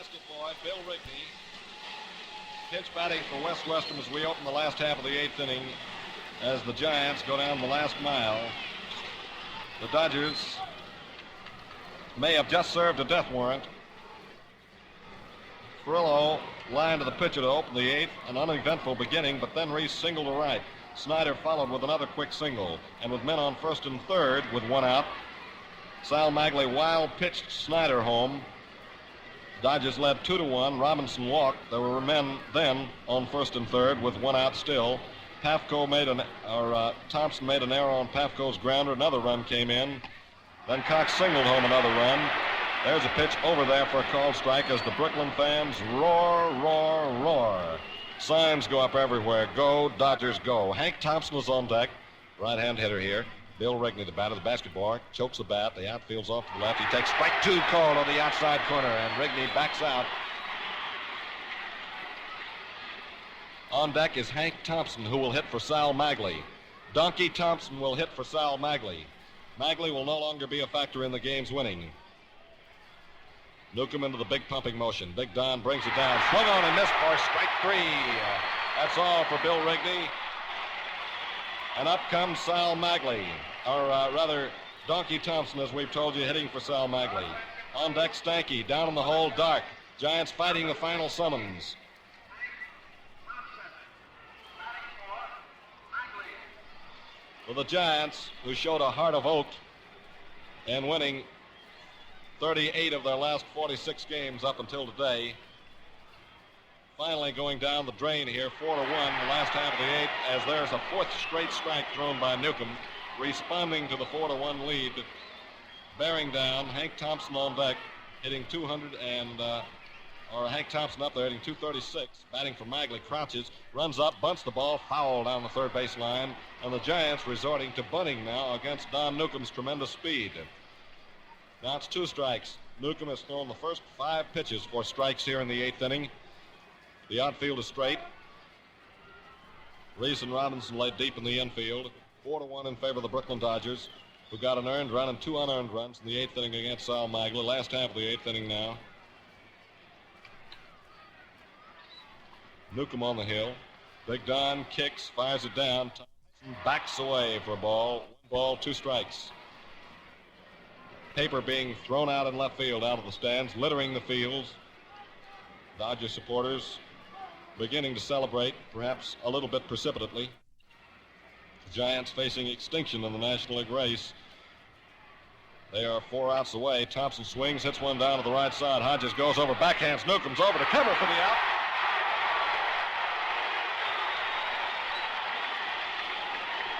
basket boy, Bill Rigney. Pitch batting for West Western as we open the last half of the 8th inning as the Giants go down the last mile. The Dodgers may have just served a death warrant. Furillo lined to the pitcher to open the 8th, an uneventful beginning, but then Reese singled to right. Snyder followed with another quick single, and with men on first and third with one out, Sal Magley wild pitched Snyder home. Dodgers led 2-1. Robinson walked. There were men then on first and third with one out still. Thompson made an error on Pafko's grounder. Another run came in. Then Cox singled home another run. There's a pitch over there for a called strike as the Brooklyn fans roar, roar, roar. Signs go up everywhere. Go, Dodgers, go. Hank Thompson was on deck. Right-hand hitter here. Bill Rigney, the batter, the basketball, chokes the bat. The outfield's off to the left. He takes strike 2 called on the outside corner, and Rigney backs out. On deck is Hank Thompson, who will hit for Sal Magley. Donkey Thompson will hit for Sal Magley. Magley will no longer be a factor in the game's winning. Newcomb into the big pumping motion. Big Don brings it down. Swung on and missed for strike 3. That's all for Bill Rigney. And up comes Sal Magley, or rather Donkey Thompson, as we've told you, hitting for Sal Magley. On deck, Stanky, down in the hole, Dark. Giants fighting the final summons. For the Giants, who showed a heart of oak and winning 38 of their last 46 games up until today, finally going down the drain here, 4-1 the last half of the 8th, as there's a 4th straight strike thrown by Newcomb, responding to the 4-1 lead, bearing down. Hank Thompson on deck, hitting 200 and, Hank Thompson up there hitting 236, batting for Magley, crouches, runs up, bunts the ball, foul down the third base line, and the Giants resorting to bunting now against Don Newcomb's tremendous speed. Now it's 2 strikes. Newcomb has thrown the first 5 pitches for strikes here in the 8th inning. The outfield is straight. Reese and Robinson laid deep in the infield. 4-1 in favor of the Brooklyn Dodgers, who got an earned run and 2 unearned runs in the 8th inning against Sal Magley. Last half of the 8th inning now. Newcomb on the hill. Big Don kicks, fires it down. Thompson backs away for a ball. 1 ball, 2 strikes. Paper being thrown out in left field, out of the stands, littering the fields. Dodger supporters beginning to celebrate, perhaps a little bit precipitately. The Giants facing extinction in the National League race. They are 4 outs away. Thompson swings, hits one down to the right side. Hodges goes over, backhands Newcomb's over to cover for the out.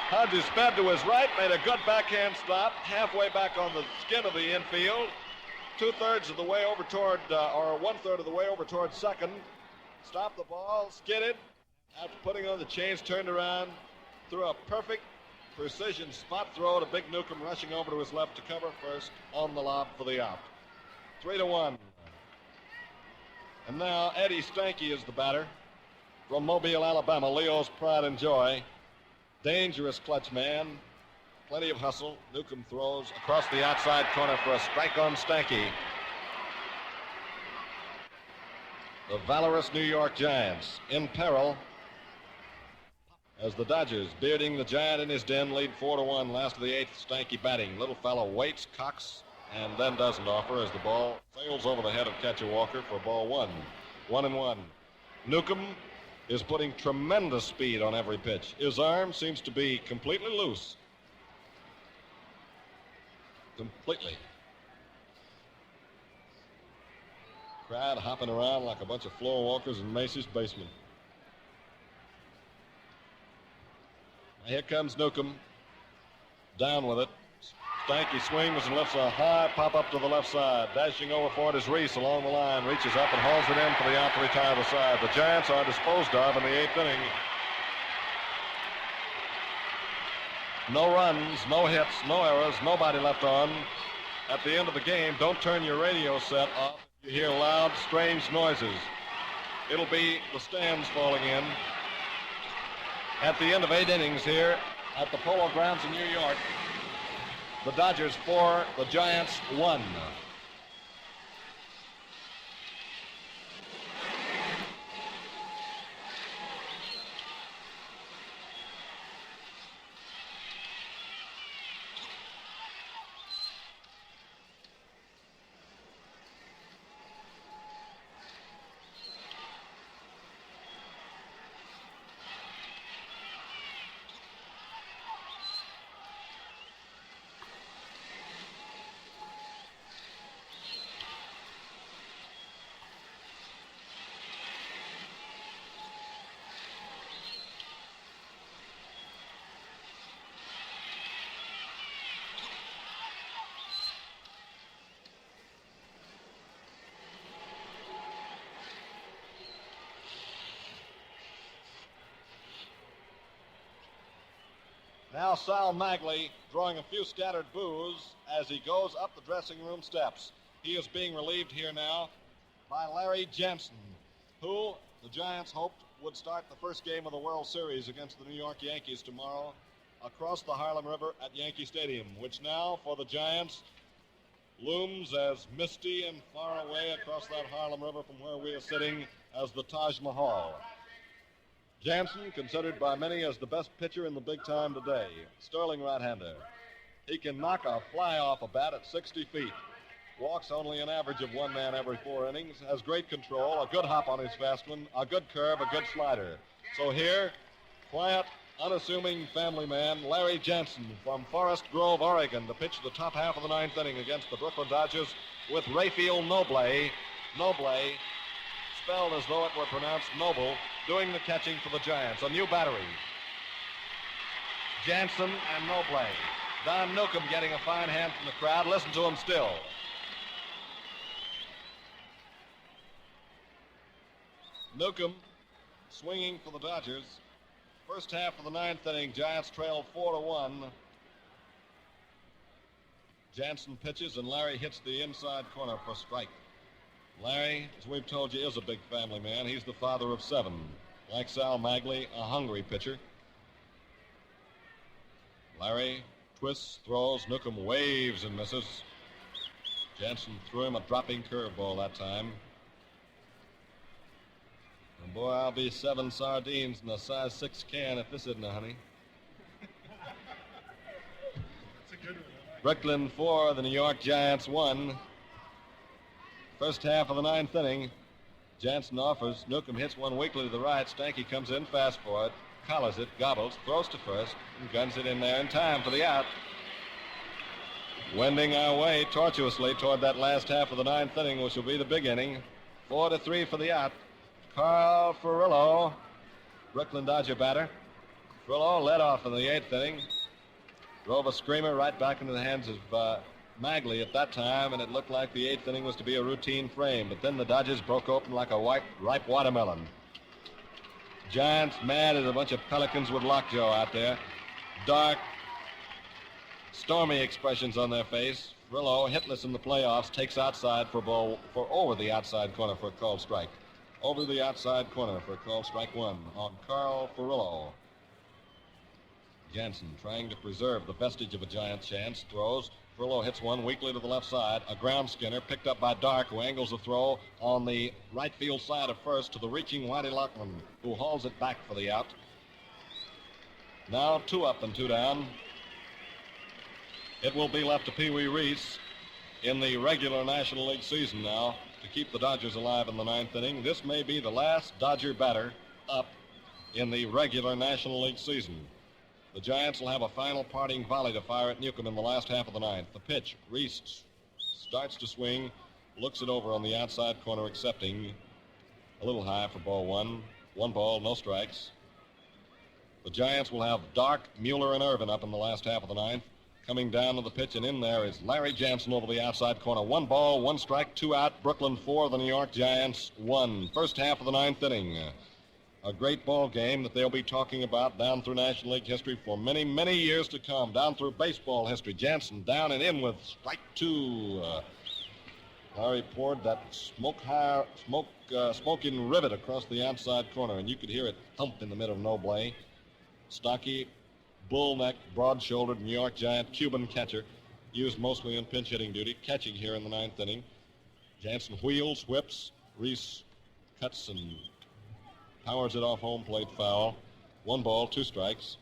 Hodges sped to his right, made a good backhand stop, halfway back on the skin of the infield. 2/3 of the way over toward, or 1/3 of the way over toward second. Stopped the ball, skidded. After putting on the chains, turned around, threw a perfect precision spot throw to Big Newcomb, rushing over to his left to cover first on the lob for the out. 3-1. And now Eddie Stanky is the batter from Mobile, Alabama. Leo's pride and joy. Dangerous clutch man. Plenty of hustle. Newcomb throws across the outside corner for a strike on Stanky. The valorous New York Giants in peril as the Dodgers, bearding the Giant in his den, lead 4-1. Last of the 8th, Stanky batting. Little fellow waits, cocks, and then doesn't offer as the ball sails over the head of catcher Walker for ball 1. 1-1. Newcomb is putting tremendous speed on every pitch. His arm seems to be completely loose. Completely. Crowd hopping around like a bunch of floor walkers in Macy's basement. Here comes Newcomb. Down with it. Stanky swings and lifts a high pop up to the left side. Dashing over for it is Reese along the line. Reaches up and hauls it in for the out to retire the side. The Giants are disposed of in the 8th inning. No runs, no hits, no errors, nobody left on. At the end of the game, don't turn your radio set off. You hear loud, strange noises. It'll be the stands falling in. At the end of 8 innings here at the Polo Grounds in New York, the Dodgers 4, the Giants 1. Now Sal Magley drawing a few scattered boos as he goes up the dressing room steps. He is being relieved here now by Larry Jensen, who the Giants hoped would start the first game of the World Series against the New York Yankees tomorrow across the Harlem River at Yankee Stadium, which now for the Giants looms as misty and far away across that Harlem River from where we are sitting as the Taj Mahal. Jansen, considered by many as the best pitcher in the big time today, sterling right-hander. He can knock a fly off a bat at 60 feet. Walks only an average of one man every 4 innings, has great control, a good hop on his fast one, a good curve, a good slider. So here, quiet, unassuming family man Larry Jensen from Forest Grove, Oregon, to pitch the top half of the 9th inning against the Brooklyn Dodgers with Rafael Noble, spelled as though it were pronounced Noble, doing the catching for the Giants. A new battery. Jansen and Noble. Don Newcomb getting a fine hand from the crowd. Listen to him still. Newcomb swinging for the Dodgers. First half of the 9th inning, Giants trailed 4-1. Jansen pitches and Larry hits the inside corner for a strike. Larry, as we've told you, is a big family man. He's the father of 7. Like Sal Magley, a hungry pitcher. Larry twists, throws, Newcomb waves and misses. Jansen threw him a dropping curveball that time. And boy, I'll be 7 sardines in a size 6 can if this isn't a honey. It's a good one. Brooklyn 4, the New York Giants 1. First half of the 9th inning, Jansen offers. Newcomb hits one weakly to the right. Stanky comes in fast for it, collars it, gobbles, throws to first, and guns it in there in time for the out. Wending our way tortuously toward that last half of the 9th inning, which will be the big inning. 4-3 for the out. Carl Furillo, Brooklyn Dodger batter. Furillo led off in the 8th inning. Drove a screamer right back into the hands of Magley at that time, and it looked like the 8th inning was to be a routine frame. But then the Dodgers broke open like a ripe watermelon. Giants mad as a bunch of pelicans with lockjaw out there. Dark, stormy expressions on their face. Furillo, hitless in the playoffs, takes outside for a ball for over the outside corner for a called strike. Over the outside corner for a called strike 1 on Carl Furillo. Jansen trying to preserve the vestige of a Giants chance. Throws. Furillo hits one weakly to the left side. A ground skinner picked up by Dark, who angles the throw on the right field side of first to the reaching Whitey Lockman, who hauls it back for the out. Now 2 up and 2 down. It will be left to Pee Wee Reese in the regular National League season now to keep the Dodgers alive in the 9th inning. This may be the last Dodger batter up in the regular National League season. The Giants will have a final parting volley to fire at Newcomb in the last half of the 9th. The pitch, Reese starts to swing, looks it over on the outside corner, accepting a little high for ball 1. 1 ball, no strikes. The Giants will have Dark, Mueller, and Irvin up in the last half of the 9th. Coming down to the pitch, and in there is Larry Jansen over the outside corner. 1 ball, 1 strike, 2 out. Brooklyn 4, the New York Giants 1. First half of the 9th inning. A great ball game that they'll be talking about down through National League history for many, many years to come. Down through baseball history. Jansen down and in with strike 2. Larry poured that smoking rivet across the outside corner, and you could hear it thump in the middle of Noble. Stocky, bull-necked, broad-shouldered New York Giant Cuban catcher, used mostly in pinch hitting duty, catching here in the 9th inning. Jansen wheels, whips. Reese cuts and powers it off home plate foul. 1 ball, 2 strikes.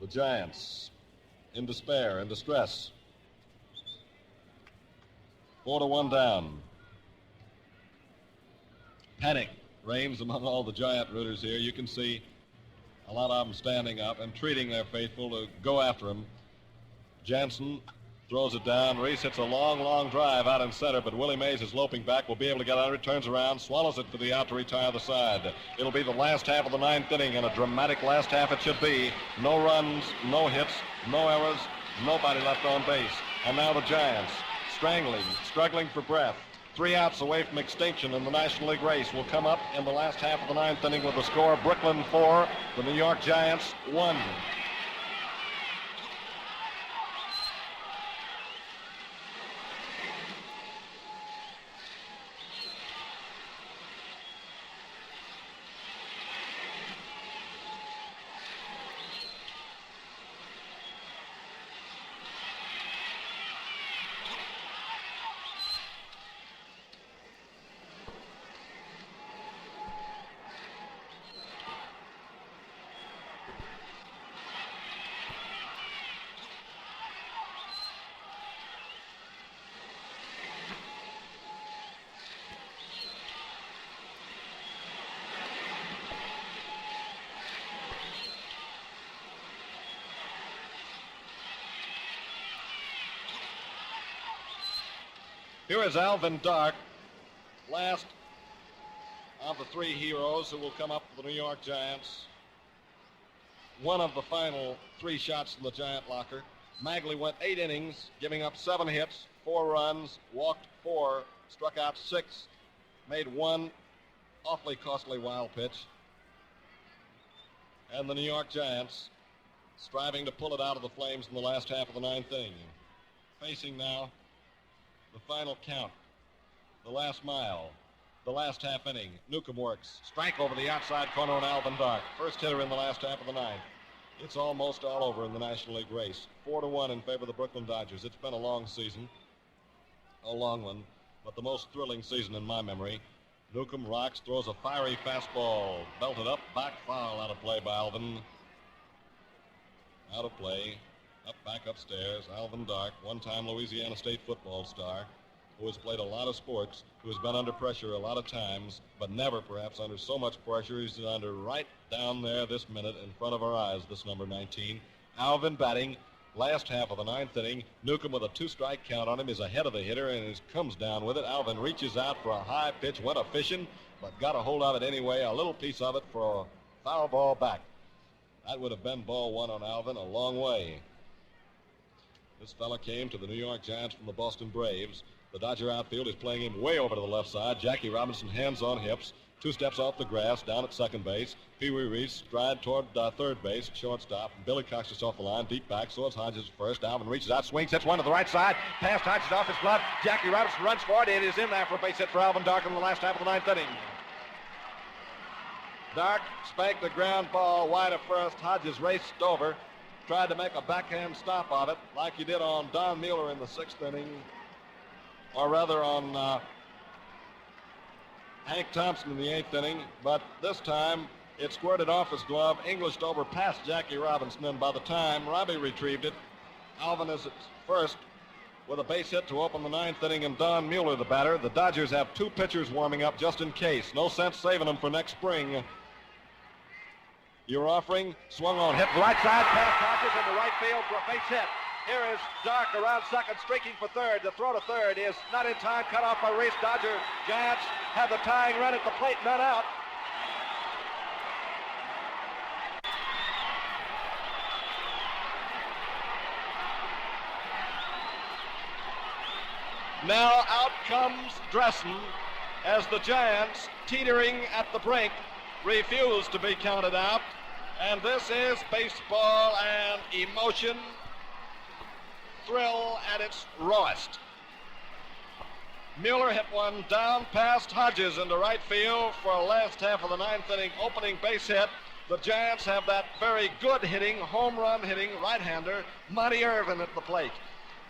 The Giants in despair, in distress. 4-1 down. Panic reigns among all the Giant rooters here. You can see a lot of them standing up, entreating their faithful to go after him. Jansen throws it down. Reese hits a long, long drive out in center, but Willie Mays is loping back. Will be able to get under it, turns around, swallows it for the out to retire the side. It'll be the last half of the 9th inning, and a dramatic last half it should be. No runs, no hits, no errors, nobody left on base. And now the Giants, struggling for breath. 3 outs away from extinction in the National League race, will come up in the last half of the 9th inning with the score: Brooklyn 4, the New York Giants 1. Here is Alvin Dark, last of the 3 heroes who will come up for the New York Giants. One of the final 3 shots in the Giant locker. Magley went 8 innings, giving up 7 hits, 4 runs, walked 4, struck out 6, made 1 awfully costly wild pitch. And the New York Giants striving to pull it out of the flames in the last half of the 9th inning. Facing now the final count, the last mile, the last half inning. Newcomb works. Strike over the outside corner on Alvin Dark. First hitter in the last half of the 9th. It's almost all over in the National League race. 4-1 in favor of the Brooklyn Dodgers. It's been a long season, a long one, but the most thrilling season in my memory. Newcomb rocks, throws a fiery fastball, belted up, back foul, out of play by Alvin. Out of play. Up back upstairs, Alvin Dark, one-time Louisiana State football star, who has played a lot of sports, who has been under pressure a lot of times, but never perhaps under so much pressure. He's under right down there this minute in front of our eyes, this number 19. Alvin batting, last half of the 9th inning. Newcomb with a 2-strike count on him is ahead of the hitter and comes down with it. Alvin reaches out for a high pitch, went a-fishing, but got a hold of it anyway, a little piece of it for a foul ball back. That would have been ball 1 on Alvin a long way. This fella came to the New York Giants from the Boston Braves. The Dodger outfield is playing him way over to the left side. Jackie Robinson, hands on hips, 2 steps off the grass, down at second base. Pee Wee Reese stride toward third base, shortstop. Billy Cox just off the line, deep back, so it's Hodges at first. Alvin reaches out, swings, hits one to the right side. Past Hodges off his glove. Jackie Robinson runs for it. It is in there for a base hit for Alvin Dark in the last half of the 9th inning. Dark spanked the ground ball wide of first. Hodges raced over, tried to make a backhand stop of it like he did on Don Mueller in the 6th inning, or rather on Hank Thompson in the 8th inning, but this time it squirted off his glove, Englished over past Jackie Robinson, and by the time Robbie retrieved it, Alvin is at first with a base hit to open the 9th inning, and Don Mueller the batter. The Dodgers have 2 pitchers warming up just in case. No sense saving them for next spring. You're offering, swung on, hit right side, past Hodges into right field for a base hit. Here is Dark around second, streaking for third. The throw to third is not in time, cut off by Reese. Dodger Giants have the tying run at the plate, none out. Now out comes Dressen as the Giants, teetering at the brink, refuse to be counted out. And this is baseball and emotion, thrill at its rawest. Mueller hit one down past Hodges into right field for a last half of the 9th inning opening base hit. The Giants have that very good hitting, home run hitting right-hander, Monty Irvin at the plate.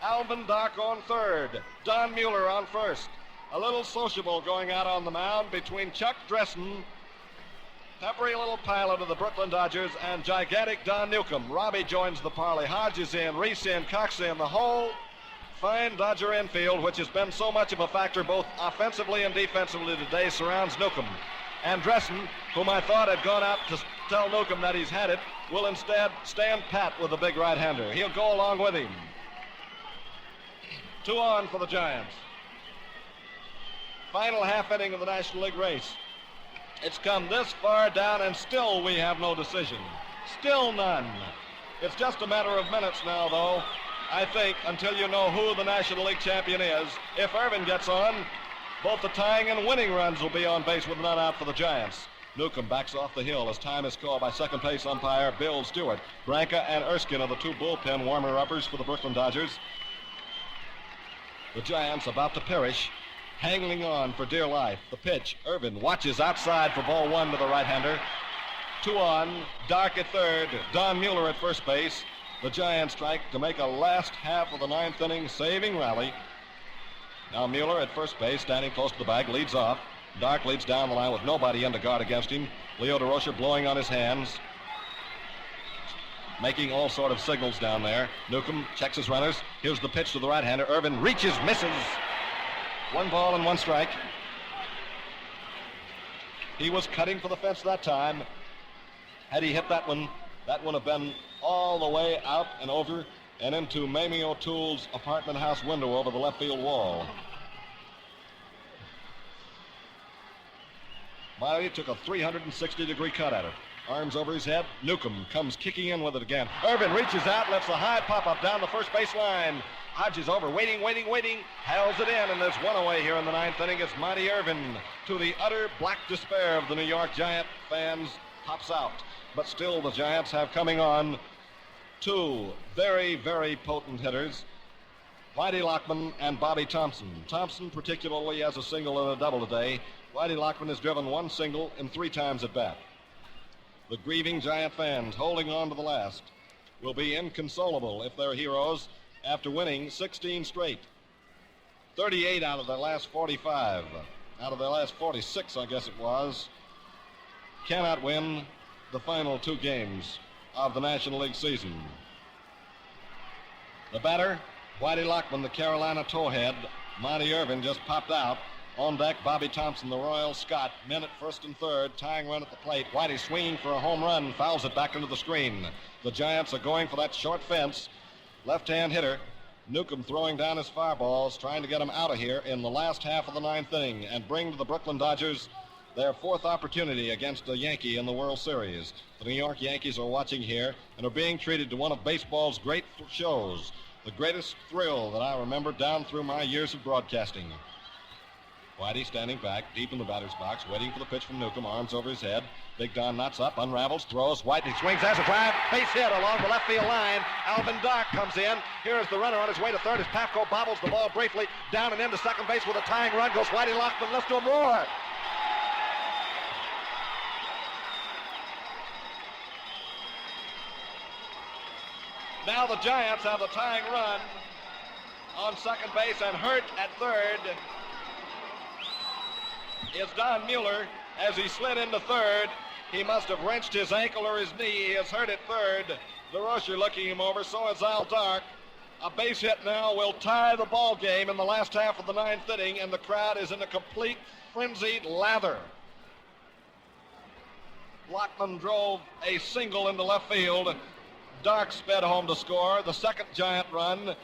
Alvin Dark on third, Don Mueller on first. A little sociable going out on the mound between Chuck Dressen, peppery little pilot of the Brooklyn Dodgers, and gigantic Don Newcomb. Robbie joins the parley. Hodges in, Reese in, Cox in. The whole fine Dodger infield, which has been so much of a factor both offensively and defensively today, surrounds Newcomb. And Dressen, whom I thought had gone out to tell Newcomb that he's had it, will instead stand pat with the big right-hander. He'll go along with him. 2 on for the Giants. Final half inning of the National League race. It's come this far down, and still we have no decision. Still none. It's just a matter of minutes now, though, I think, until you know who the National League champion is. If Irvin gets on, Both the tying and winning runs will be on base with none out for the Giants. Newcomb backs off the hill as time is called by second base umpire Bill Stewart. Branca and Erskine are the two bullpen warmer-uppers for the Brooklyn Dodgers. The Giants about to perish, hanging on for dear life. The pitch, Irvin watches outside for ball one to the right-hander. 2 on, Dark at third, Don Mueller at first base. The Giants strike to make a last half of the ninth inning saving rally. Now Mueller at first base, standing close to the bag, leads off. Dark leads down the line with nobody in to guard against him. Leo DeRocher blowing on his hands, making all sort of signals down there. Newcomb checks his runners. Here's the pitch to the right-hander. Irvin reaches, misses. 1 ball and 1 strike. He was cutting for the fence that time. Had he hit that one would have been all the way out and over and into Mamie O'Toole's apartment house window over the left field wall. Miley took a 360-degree cut at it. Arms over his head. Newcomb comes kicking in with it again. Irvin reaches out, lets a high pop-up down the first base line. Hodges over, waiting, howls it in, and there's one away here in the ninth inning. It's Monty Irvin, to the utter black despair of the New York Giant fans, pops out. But still the Giants have coming on 2 very, very potent hitters, Whitey Lockman and Bobby Thomson. Thomson particularly has a single and a double today. Whitey Lockman has driven 1 single in 3 times at bat. The grieving Giant fans holding on to the last will be inconsolable if their heroes, after winning 16 straight, 38 out of their last 45, out of their last 46, I guess it was, cannot win the final 2 games of the National League season. The batter, Whitey Lockman, the Carolina towhead. Monty Irvin just popped out. On deck, Bobby Thomson, the Royal Scot, men at first and third, tying run at the plate. Whitey swinging for a home run, fouls it back into the screen. The Giants are going for that short fence. Left-hand hitter, Newcomb throwing down his fire balls, trying to get him out of here in the last half of the ninth inning and bring to the Brooklyn Dodgers their 4th opportunity against a Yankee in the World Series. The New York Yankees are watching here and are being treated to one of baseball's great shows, the greatest thrill that I remember down through my years of broadcasting. Whitey standing back, deep in the batter's box, waiting for the pitch from Newcomb, arms over his head. Big Don knots up, unravels, throws. Whitey swings, has a drive, base hit along the left field line. Alvin Dark comes in. Here is the runner on his way to third as Pafko bobbles the ball briefly down and into second base with a tying run. Goes Whitey Lockman, left to him, roar. Now the Giants have the tying run on second base, and hurt at third is Don Mueller. As he slid into third, he must have wrenched his ankle or his knee. He is hurt at third. DeRocher looking him over, so is Al Dark. A base hit now will tie the ball game in the last half of the ninth inning, and the crowd is in a complete frenzied lather. Lockman drove a single into left field. Dark sped home to score the second Giant run.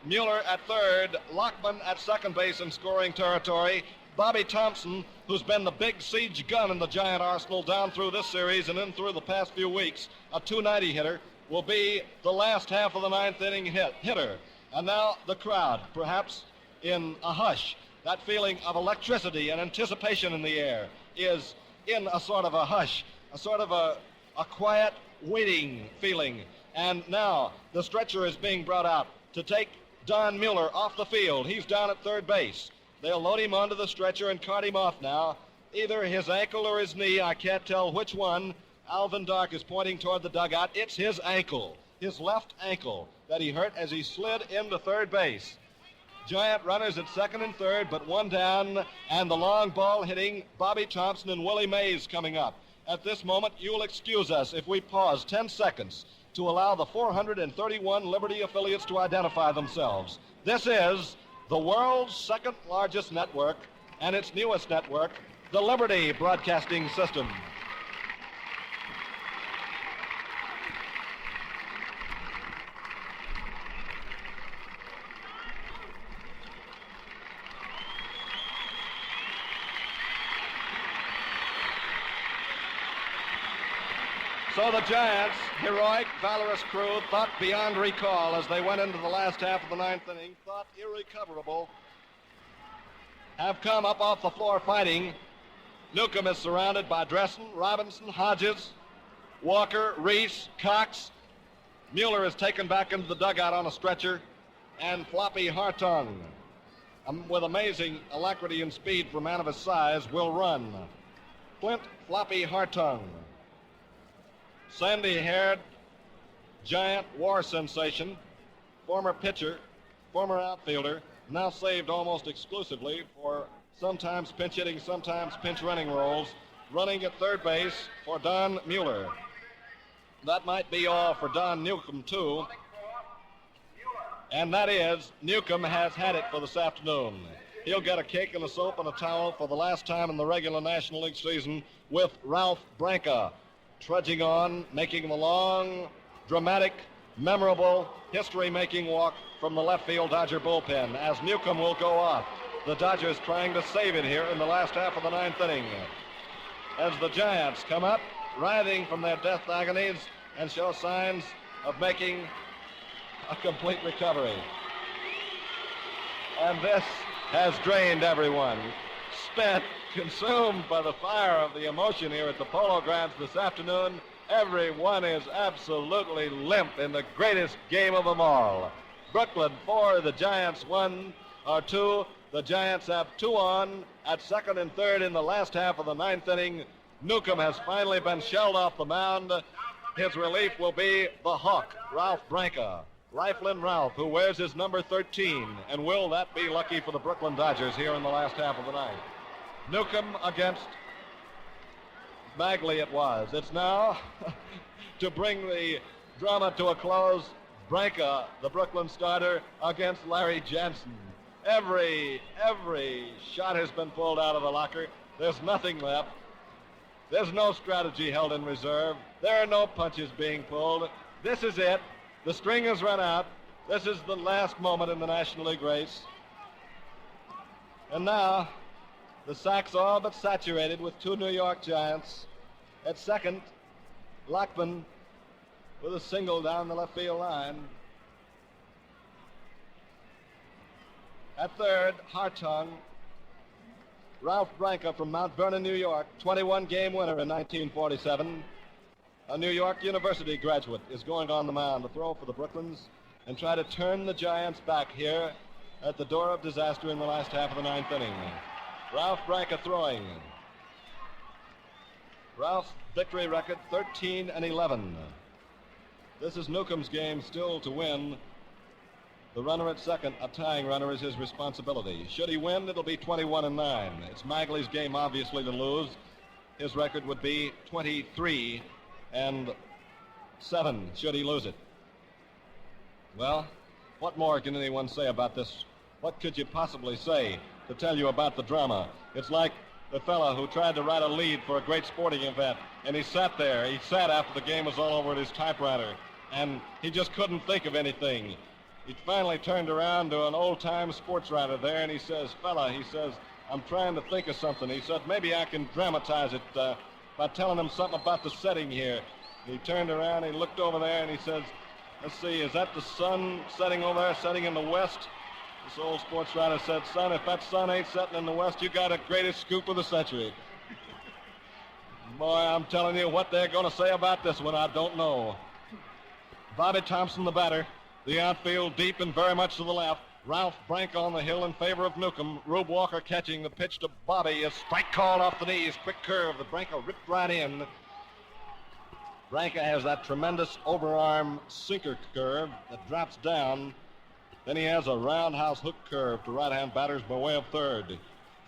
Mueller at third, Lockman at second base in scoring territory. Bobby Thomson, who's been the big siege gun in the Giant arsenal down through this series and in through the past few weeks, a .290 hitter, will be the last half of the ninth inning hitter. And now the crowd, perhaps in a hush, that feeling of electricity and anticipation in the air is in a sort of a hush, a sort of a quiet waiting feeling. And now the stretcher is being brought out to take Don Mueller off the field. He's down at third base. They'll load him onto the stretcher and cart him off now. Either his ankle or his knee, I can't tell which one. Alvin Dark is pointing toward the dugout. It's his ankle, his left ankle, that he hurt as he slid into third base. Giant runners at second and third, but one down, and the long ball hitting Bobby Thomson and Willie Mays coming up. At this moment, you'll excuse us if we pause 10 seconds to allow the 431 Liberty affiliates to identify themselves. This is the world's second largest network and its newest network, the Liberty Broadcasting System. So the Giants, heroic, valorous crew, thought beyond recall as they went into the last half of the ninth inning, thought irrecoverable have come up off the floor fighting. Newcomb is surrounded by Dressen, Robinson, Hodges, Walker, Reese, Cox. Mueller is taken back into the dugout on a stretcher, and Floppy Hartung, with amazing alacrity and speed for a man of his size, will run. Flint Floppy Hartung, sandy-haired, giant war sensation, former pitcher, former outfielder, now saved almost exclusively for sometimes pinch hitting, sometimes pinch running roles, running at third base for Don Mueller. That might be all for Don Newcomb, too. And that is, Newcomb has had it for this afternoon. He'll get a cake and a soap and a towel for the last time in the regular National League season with Ralph Branca trudging on, making the long, dramatic, memorable, history-making walk from the left field Dodger bullpen as Newcomb will go off. The Dodgers trying to save it here in the last half of the ninth inning. As the Giants come up, writhing from their death agonies and show signs of making a complete recovery. And this has drained everyone. Spent, consumed by the fire of the emotion here at the Polo Grounds this afternoon. Everyone is absolutely limp in the greatest game of them all. Brooklyn 4, the Giants 1 or 2. The Giants have 2 on at second and third in the last half of the ninth inning. Newcomb has finally been shelled off the mound. His relief will be the Hawk, Ralph Branca. Riflin Ralph, who wears his number 13. And will that be lucky for the Brooklyn Dodgers here in the last half of the ninth? Newcomb against Magley it was. It's now to bring the drama to a close. Branca, the Brooklyn starter, against Larry Jansen. Every shot has been pulled out of the locker. There's nothing left. There's no strategy held in reserve. There are no punches being pulled. This is it. The string has run out. This is the last moment in the National League race. And now, the sack's all but saturated with 2 New York Giants. At second, Lockman with a single down the left field line. At third, Hartung. Ralph Branca from Mount Vernon, New York, 21-game winner in 1947. A New York University graduate is going on the mound to throw for the Brooklyns and try to turn the Giants back here at the door of disaster in the last half of the ninth inning. Ralph Branca throwing. Ralph's victory record 13-11. This is Newcomb's game still to win. The runner at second, a tying runner, is his responsibility. Should he win, it'll be 21-9. It's Magley's game, obviously, to lose. His record would be 23-7 should he lose it. Well, what more can anyone say about this? What could you possibly say to tell you about the drama? It's like the fella who tried to write a lead for a great sporting event, and he sat there. He sat after the game was all over at his typewriter, and he just couldn't think of anything. He finally turned around to an old-time sports writer there, and he says, "Fella," he says, "I'm trying to think of something." He said, "Maybe I can dramatize it by telling him something about the setting here." He turned around, he looked over there, and he says, "Let's see, is that the sun setting over there, setting in the west?" This old sports writer said, "Son, if that sun ain't setting in the west, you got a greatest scoop of the century." Boy, I'm telling you, what they're going to say about this one, I don't know. Bobby Thomson, the batter. The outfield deep and very much to the left. Ralph Branca on the hill in favor of Newcomb. Rube Walker catching the pitch to Bobby. A strike called off the knees. Quick curve. The Branca ripped right in. Branca has that tremendous overarm sinker curve that drops down. Then he has a roundhouse hook curve to right-hand batters by way of third.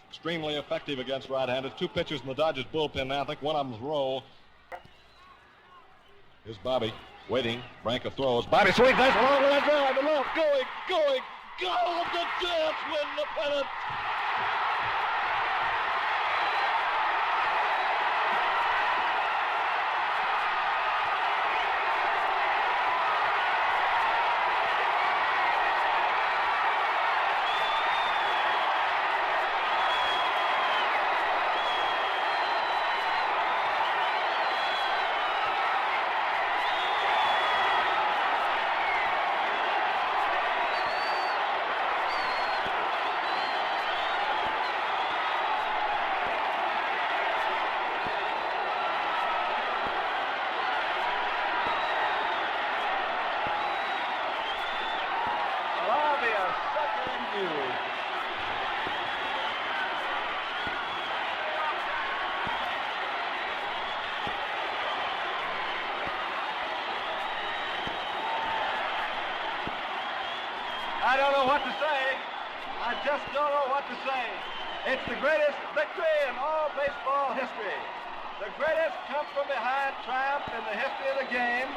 Extremely effective against right-handers. 2 pitchers in the Dodgers bullpen now. I think one of them's Rowe. Here's Bobby. Waiting, Branca throws. Bobby swings, that's a long line drive, the left, going, go! The Giants win the pennant! don't know what to say. I just don't know what to say. It's the greatest victory in all baseball history. The greatest come-from-behind triumph in the history of the game,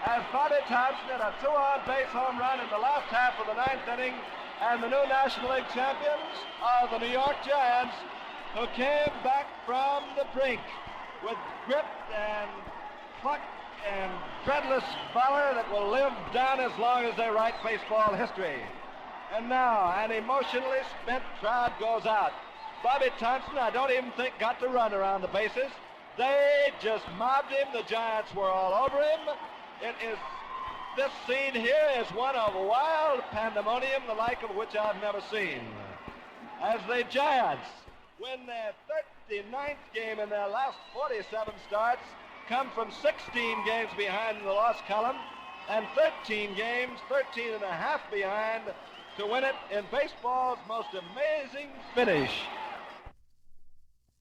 as Bobby Thomson hit a 2-on-base home run in the last half of the 9th inning, and the new National League champions are the New York Giants, who came back from the brink with grit and pluck and dreadless valor that will live down as long as they write baseball history. And now an emotionally spent crowd goes out. Bobby Thomson, I don't even think, got to run around the bases. They just mobbed him. The Giants were all over him. This scene here is one of wild pandemonium, the like of which I've never seen. As the Giants win their 39th game in their last 47 starts, come from 16 games behind in the loss column, and 13 and a half behind to win it in baseball's most amazing finish.